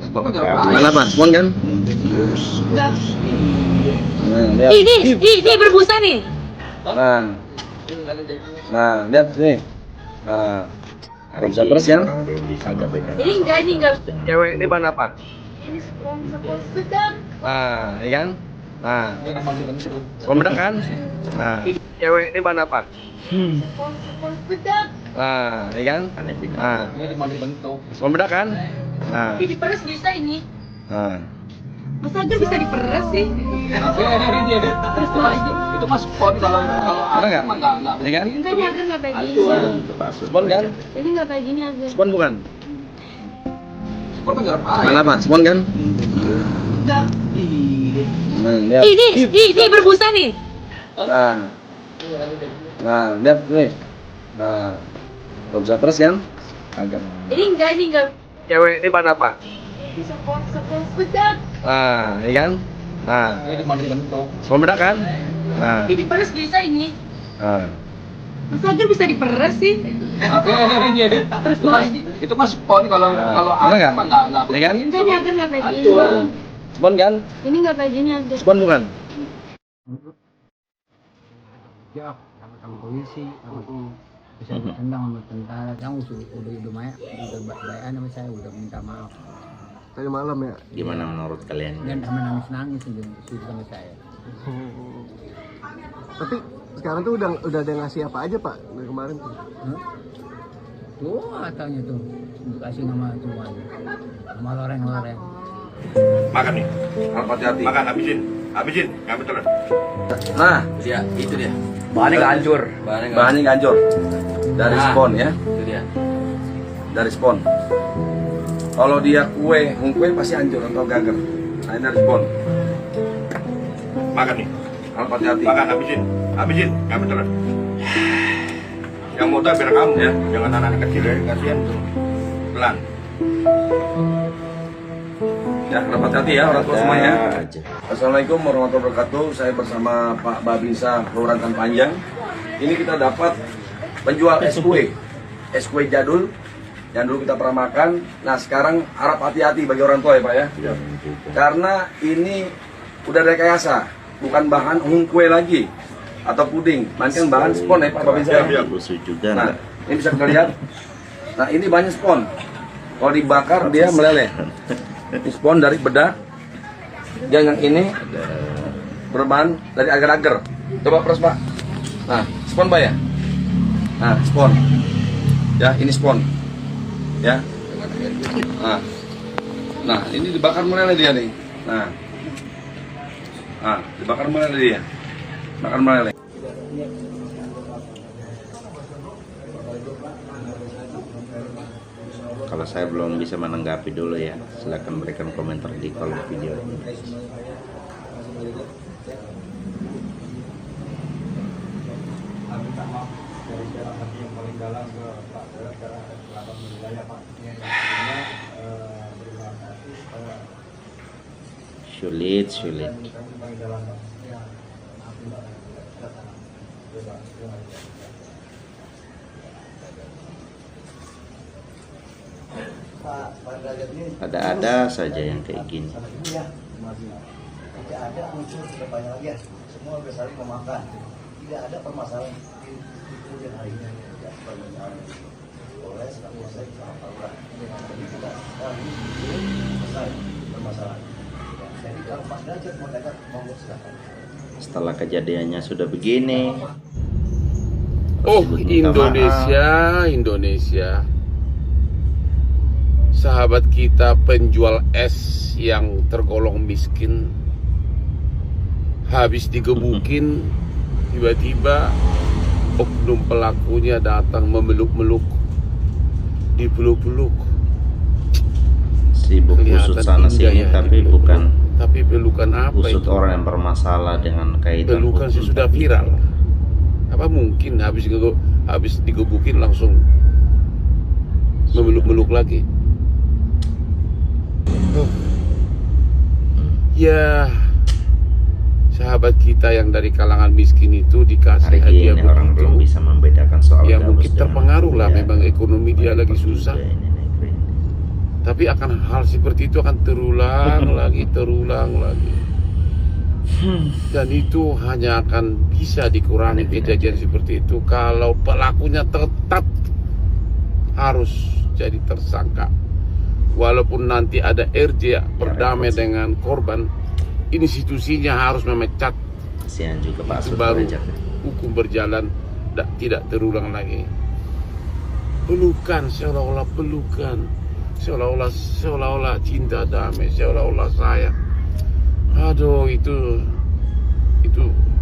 Kenapa? Spon kan? Enggak. Nah, lihat. Ini berbusa nih. Nah, lihat nih. Nah, bisa terus kan? Ini enggak. Cewek ini bahan apa? Ini spons bedak. Nah, iya kan? Nah, spon bedak kan? Nah, cewek ini bahan apa? Spons bedak. Nah, iya kan? Nah, spon bedak kan? Nah, Diperes bisa ini. nah. Mas Agar bisa diperes sih. Terus aja. Itu mas spon kalau Ada nggak? Iya kan? Enggak, ini Agar nggak kayak gini. Spon kan? Ini nggak kayak gini Agar. Spon bukan? spon kan nggak apa Kenapa? Spon kan? Enggak. Nah, lihat. Ini berbusa nih. Nah, nah, lihat nih. Nah, bisa terus kan? Agak. Ini enggak. Cewek ini bahan apa? Spons bedak. Nah, iya kan? Nah, ini dibentuk spon bedak kan? Nah, Diperes bisa ini. nah. Mas Agar bisa diperes sih. Terus aja. itu mas spon kalau Ada nggak? nggak Iya kan? Enggak, ini Agar nggak kayak gini. Spon kan? Ini nggak kayak gini Agar. Spon bukan? Ya, sama polisi, bisa ditendang sama tentara. Yang udah baik sama saya, udah minta maaf. Tadi malam ya. Gimana menurut kalian? Dan sama nangis sama saya. Tapi sekarang tuh udah ada yang ngasih apa aja Pak dari kemarin tuh? Tuh katanya tuh, dikasih nama semuanya, sama loreng-loreng. Makan nih. Hati-hati. Makan habisin. Nggak betul. Nah, dia itu dia bahannya nggak hancur. Bahannya nggak hancur. Dari spon ya. itu dia Dari spon. Kalau dia kue pasti hancur atau gager. Nah, ini dari spon. Makan nih. Hati-hati. Makan habisin. Nggak betul. Yang muda biar kamu ya, jangan anak-anak kecil ya, kasihan tuh. Pelan. Ya, hati-hati ya orang tua semuanya. Assalamualaikum warahmatullahi wabarakatuh. Saya bersama Pak Babinsa Kelurahan Tan Panjang. Ini kita dapat penjual es kue jadul yang dulu kita pernah makan. Nah, sekarang harap hati-hati bagi orang tua ya Pak ya. Karena ini udah rekayasa, bukan bahan kue lagi atau puding, melainkan bahan spon ya Pak Babinsa. Nah, ini bisa kita lihat. Nah, ini banyak spon. Kalau dibakar dia meleleh. Ini spon dari bedak. Dan yang ini berbahan dari agar-agar. Coba press Pak. Nah, spon Pak ya. Nah, spon. Ya, ini spon. Ya. Nah, ini dibakar meleleh dia nih. Nah, dibakar meleleh dia. Bakar meleleh. Kalau saya belum bisa menanggapi dulu ya, silakan berikan komentar di kolom video ini. Sulit. Ada saja yang kayak gini. Tidak ada unsur kedepannya lagi ya. Semua sudah saling memaafkan. Tidak ada permasalahan itu yang akhirnya ya permasalahan oleh Kapolsek sama Pak Lurah. Jadi kita selesai permasalahan. Jadi kalau Mas Derajat mau dekat monggo silakan. Setelah kejadiannya sudah begini. Oh, minta maaf. Indonesia. Sahabat kita penjual es yang tergolong miskin habis digebukin, tiba-tiba oknum pelakunya datang memeluk-meluk, dipeluk-peluk. Sibuk usut sana sini tapi bukan Tapi pelukan apa usut itu? orang yang bermasalah dengan kaitan Pelukan hukum. sudah viral. Apa mungkin habis digebukin langsung memeluk-meluk lagi? Ya, sahabat kita yang dari kalangan miskin itu dikasih Hari hadiah ini orang belum begitu. bisa membedakan soal Ya gabus mungkin dengan terpengaruh lah, muda. memang ekonomi dia lagi Juga susah. ini negeri ini. Tapi akan hal seperti itu akan terulang lagi. Dan itu hanya akan bisa dikurangi kejadian seperti itu kalau pelakunya tetap harus jadi tersangka. Walaupun nanti ada RJ berdamai dengan korban, institusinya harus memecat. Kasihan juga Pak Itu baru Sudrajat. hukum berjalan, tidak terulang lagi. Pelukan, seolah-olah pelukan, seolah-olah cinta damai, seolah-olah sayang. Aduh, itu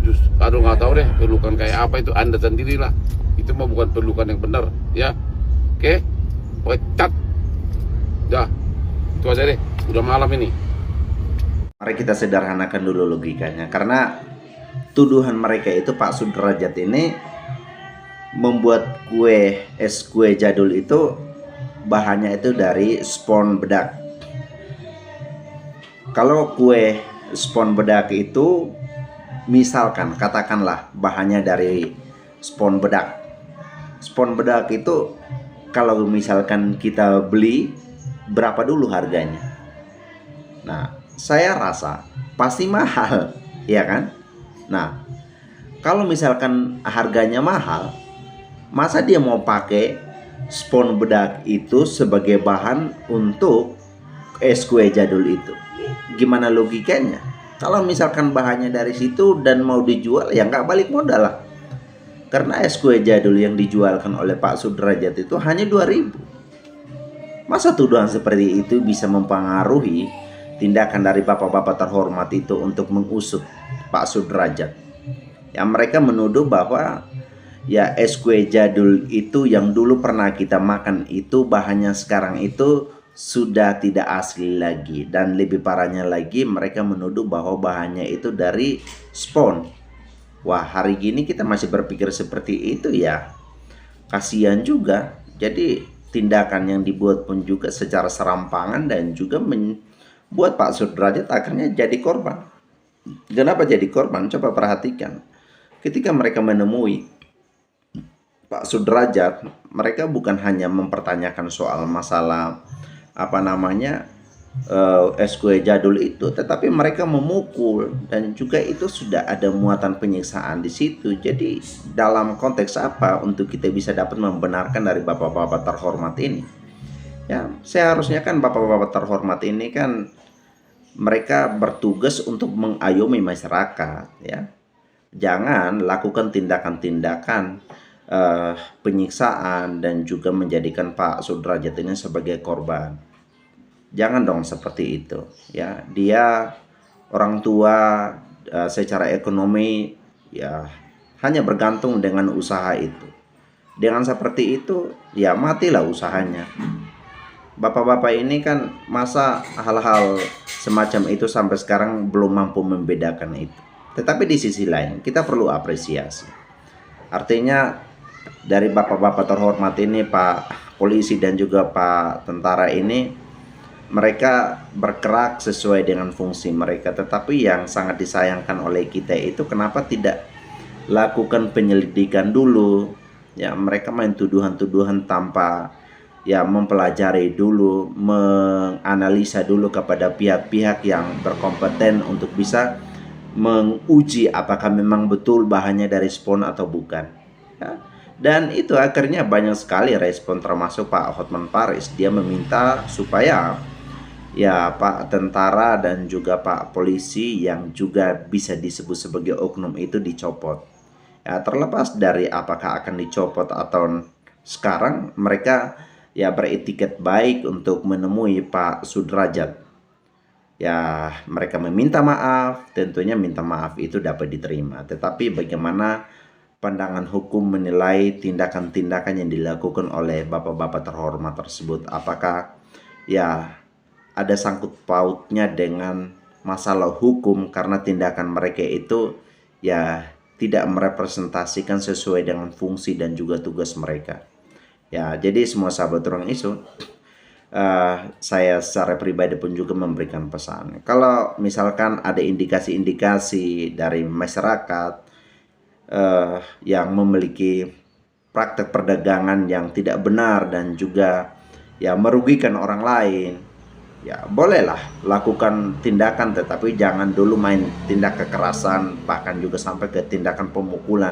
just, aduh nggak tahu deh pelukan kayak apa itu, Anda sendirilah. Itu mah bukan pelukan yang benar, ya. Oke, pecat. Dah, itu aja deh. Udah malam ini. Mari kita sederhanakan dulu logikanya, karena tuduhan mereka itu Pak Sudrajat ini membuat es kue jadul itu bahannya itu dari spon bedak. Kalau kue spon bedak itu misalkan katakanlah bahannya dari spon bedak. Spon bedak itu kalau misalkan kita beli berapa dulu harganya? Nah, saya rasa pasti mahal, ya kan? Nah, kalau misalkan harganya mahal, masa dia mau pakai spon bedak itu sebagai bahan untuk es kue jadul itu? Gimana logikanya? Kalau misalkan bahannya dari situ dan mau dijual, ya nggak balik modal lah. Karena es kue jadul yang dijualkan oleh Pak Sudrajat itu hanya 2.000. Masa tuduhan seperti itu bisa mempengaruhi tindakan dari bapak-bapak terhormat itu untuk mengusut Pak Sudrajat? Ya, mereka menuduh bahwa ya es kue jadul itu yang dulu pernah kita makan itu bahannya sekarang itu sudah tidak asli lagi. Dan lebih parahnya lagi, mereka menuduh bahwa bahannya itu dari spon. Wah, hari gini kita masih berpikir seperti itu ya. Kasihan juga. Jadi tindakan yang dibuat pun juga secara serampangan dan juga membuat Pak Sudrajat akhirnya jadi korban. Kenapa jadi korban? Coba perhatikan. Ketika mereka menemui Pak Sudrajat, mereka bukan hanya mempertanyakan soal masalah es kue jadul itu, tetapi mereka memukul dan juga itu sudah ada muatan penyiksaan di situ. Jadi dalam konteks apa untuk kita bisa dapat membenarkan dari bapak-bapak terhormat ini? Ya, seharusnya kan bapak-bapak terhormat ini kan mereka bertugas untuk mengayomi masyarakat, ya. Jangan lakukan tindakan-tindakan penyiksaan dan juga menjadikan Pak Sudrajat ini sebagai korban. Jangan dong seperti itu, ya. Dia orang tua secara ekonomi ya hanya bergantung dengan usaha itu. Dengan seperti itu ya matilah usahanya. Bapak-bapak ini kan masa hal-hal semacam itu sampai sekarang belum mampu membedakan itu. Tetapi di sisi lain kita perlu apresiasi. Artinya dari bapak-bapak terhormat ini, Pak polisi dan juga Pak tentara ini, mereka bergerak sesuai dengan fungsi mereka. Tetapi yang sangat disayangkan oleh kita itu kenapa tidak lakukan penyelidikan dulu. Ya, mereka main tuduhan-tuduhan tanpa ya mempelajari dulu, menganalisa dulu kepada pihak-pihak yang berkompeten untuk bisa menguji apakah memang betul bahannya dari spon atau bukan, ya. Dan itu akhirnya banyak sekali respon, termasuk Pak Hotman Paris. Dia meminta supaya ya Pak tentara dan juga Pak polisi yang juga bisa disebut sebagai oknum itu dicopot. Ya, terlepas dari apakah akan dicopot atau sekarang, mereka ya beretiket baik untuk menemui Pak Sudrajat. Ya, mereka meminta maaf, tentunya minta maaf itu dapat diterima. Tetapi bagaimana pandangan hukum menilai tindakan-tindakan yang dilakukan oleh bapak-bapak terhormat tersebut? Apakah ya ada sangkut pautnya dengan masalah hukum karena tindakan mereka itu ya tidak merepresentasikan sesuai dengan fungsi dan juga tugas mereka? Ya, jadi semua sahabat Ruang Isu, saya secara pribadi pun juga memberikan pesan. Kalau misalkan ada indikasi-indikasi dari masyarakat yang memiliki praktek perdagangan yang tidak benar dan juga ya merugikan orang lain, ya bolehlah lakukan tindakan, tetapi jangan dulu main tindak kekerasan, bahkan juga sampai ke tindakan pemukulan.